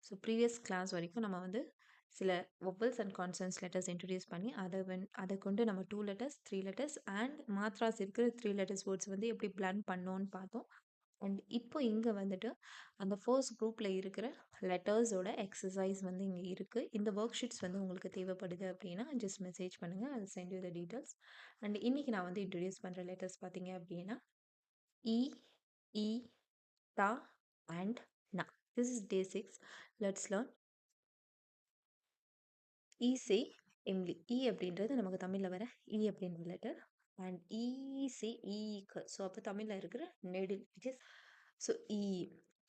So previous class வரைக்கும் நம்ம வந்து சில வொவல்ஸ் அண்ட் கான்சனன்ட்ஸ் லெட்டர்ஸ் இன்ட்ரடியூஸ் பண்ணி அதை கொண்டு நம்ம 2 லெட்டர்ஸ் 3 லெட்டர்ஸ் அண்ட் மாத்ராஸ் இருக்கிற 3 லெட்டர்ஸ் வேர்ட்ஸ் வந்து எப்படி பிளான் பண்ணோன்னு பார்த்தோம். அண்ட் இப்போ இங்கே வந்துட்டு அந்த ஃபர்ஸ்ட் குரூப்பில் இருக்கிற லெட்டர்ஸோட எக்ஸசைஸ் வந்து இங்கே இருக்குது. இந்த ஒர்க் ஷீட்ஸ் வந்து உங்களுக்கு தேவைப்படுது அப்படின்னா ஜஸ்ட் மெசேஜ் பண்ணுங்கள், அது send you the details. And இன்றைக்கி நான் வந்து இன்ட்ரடியூஸ் பண்ணுற லெட்டர்ஸ் பார்த்தீங்க அப்படின்னா இ, இ, ta and na. This is day 6. Let's learn. E say imli. இ அப்படின்றது நமக்கு தமிழில் வர இ அப்படின்ற லெட்டர் அண்ட் ஈ சே ஈக்கு. ஸோ அப்போ தமிழில் இருக்கிற நெடில் விச் இஸ் ஸோ இ.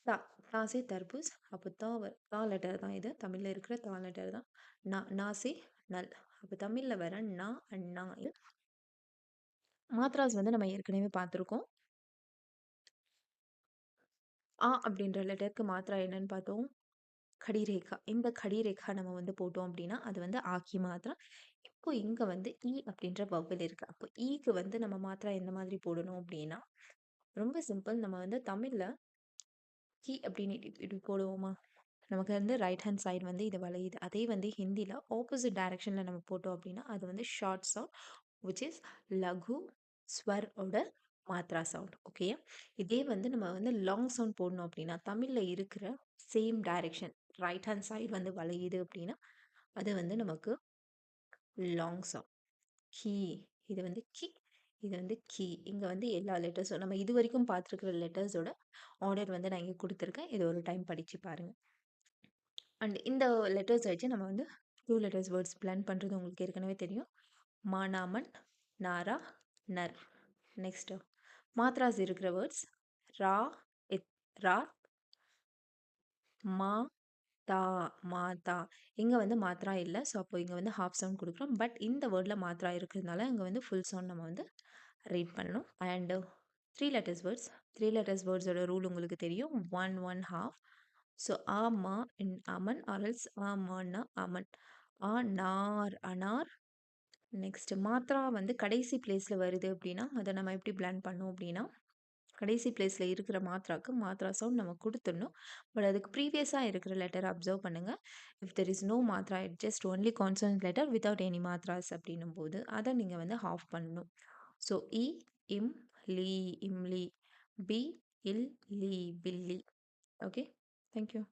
தா தா சே தர்பூஸ். அப்போ தா லெட்டர் தான் இது, தமிழில் இருக்கிற தா லெட்டர் தான். நா சே நல். அப்போ தமிழில் வர நா அண்ட் நா இது மாத்ராஸ் வந்து நம்ம ஏற்கனவே பார்த்துருக்கோம். ஆ அப்படின்ற லெட்டருக்கு மாத்ரா என்னன்னு பார்த்தோம், கடிரேகா. இந்த கடிரேகா நம்ம வந்து போட்டோம் அப்படின்னா அது வந்து ஆக்கி மாத்ரா. இப்போ இங்கே வந்து இ அப்படின்ற வவ்வல் இருக்குது. அப்போ ஈக்கு வந்து நம்ம மாத்ரா எந்த மாதிரி போடணும் அப்படின்னா ரொம்ப சிம்பிள். நம்ம வந்து தமிழில் கி அப்படின்னு இப்படி போடுவோமா, நமக்கு வந்து ரைட் ஹேண்ட் சைடு வந்து இது வளையுது. அதே வந்து ஹிந்தியில் ஆப்போசிட் டைரக்ஷனில் நம்ம போட்டோம் அப்படின்னா அது வந்து short sound which is Lagoo ஸ்வரோட மாத்ரா sound. Okay, இதே வந்து நம்ம வந்து லாங் சவுண்ட் போடணும் அப்படின்னா தமிழில் இருக்கிற same direction right hand side வந்து வளையுது அப்படின்னா அது வந்து நமக்கு லாங் சவுண்ட். கி, இது வந்து கி, இது வந்து கி. இங்கே வந்து எல்லா லெட்டர்ஸும் நம்ம இது வரைக்கும் பார்த்துருக்கிற லெட்டர்ஸோட ஆர்டர் வந்து நான் இங்கே கொடுத்துருக்கேன். இது ஒரு டைம் படித்து பாருங்கள். அண்ட் இந்த லெட்டர்ஸ் வச்சு நம்ம வந்து 2 லெட்டர்ஸ் வேர்ட்ஸ் பிளான் பண்ணுறது உங்களுக்கு ஏற்கனவே தெரியும். மானாமன், நாரா, நர். நெக்ஸ்ட் மாத்ராஸ் இருக்கிற வேர்ட்ஸ் ரா, இத், ரா, மா, தா, மாதா. இங்கே வந்து மாத்ரா இல்லை, ஸோ அப்போ இங்கே வந்து ஹாஃப் சவுண்ட் கொடுக்குறோம். பட் இந்த வேர்டில் மாத்ரா இருக்கிறதுனால இங்கே வந்து ஃபுல் சவுண்ட் நம்ம வந்து ரீட் பண்ணணும். And 3 letters words. 3 லெட்டர்ஸ் வேர்ட்ஸோட ரூல் உங்களுக்கு தெரியும், 1 1/2. ஸோ ஆ மா இன் அமன் ஆர்எல்ஸ் ஆ மானா அமன். ஆ நார் அனார். நெக்ஸ்ட் மாத்ரா வந்து கடைசி பிளேஸில் வருது அப்படின்னா அதை நம்ம எப்படி பிளான் பண்ணோம் அப்படின்னா கடைசி பிளேஸில் இருக்கிற மாத்ராக்கு மாத்ரா சவுண்ட் நம்ம கொடுத்துடணும். பட் அதுக்கு ப்ரீவியஸாக இருக்கிற லெட்டர் அப்சர்வ் பண்ணுங்கள். இஃப் தெர் இஸ் நோ மாத்ரா, it just only consonant letter without any மாத்ராஸ் அப்படின்னும் போது அதை நீங்கள் வந்து ஆஃப் பண்ணணும். ஸோ இ, இம், லீ, இம்லி. பி, இல், லீ, பில்லி. Okay, thank you.